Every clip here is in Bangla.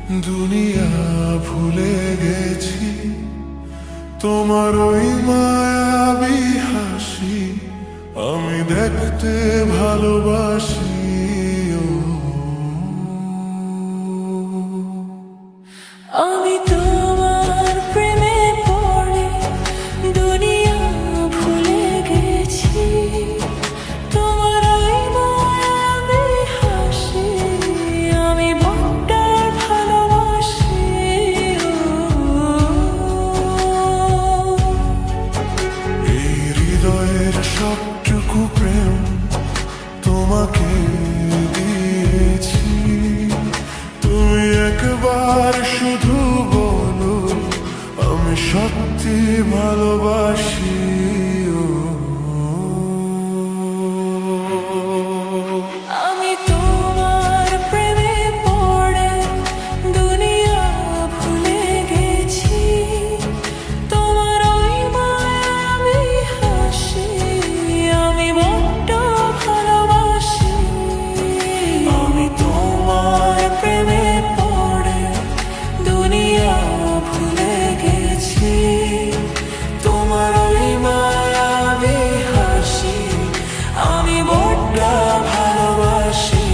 দুনিয়া ভুলে গেছি তোমার ওই মায়াবী হাসি আমি দেখতে ভালোবাসি। আমি তোমার প্রেমে পড়ে দুনিয়া ভুলে গেছি, তোমার ওই মায়াবী হাসি আমি বড্ড ভালোবাসি। এই হৃদয়ের সবটুকু প্রেম তোমাকে দিয়েছি, তুমি একবার শুধু বলো আমি সত্যি ভালোবাসি। আমি তোমার প্রেমে পড়ে দুনিয়া ভুলে গেছি, তোমার ওই মায়াবী হাসি আমি বড্ড ভালোবাসি। আমি তোমার প্রেমে পড়ে দুনিয়া ভুলে গেছি, তোমার ওই মায়াবী হাসি আমি বড্ড ভালোবাসি।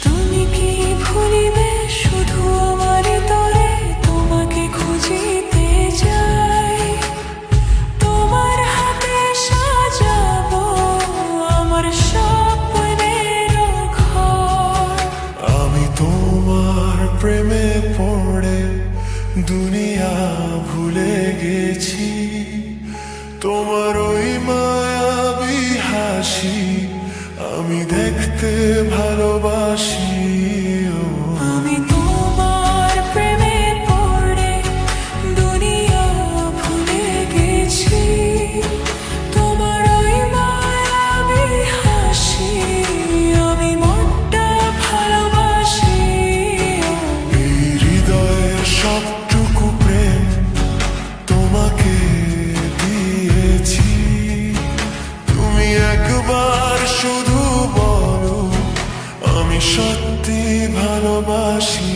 তুমি কি ভুলিবে শুধু আমার তরে তোমাকে খুঁজিতে যাই, তোমার হাতে সাজাবো আমার স্বপ্নের ঘর। আমি তোমার প্রেমে পড়ে দুনিয়া ভুলে গেছি, তোমার ওই মায়াবী হাসি আমি দেখতে ভালোবাসি। আমি তোমার প্রেমে পড়ে দুনিয়া ভুলে গেছি, তোমার ওই মায়াবী হাসি আমি বড্ড ভালোবাসি। এই হৃদয়ের সবটুকু প্রেম তোমাকে দিয়েছি, তুমি একবার শুধু বলো আমি সত্যি ভালোবাসি।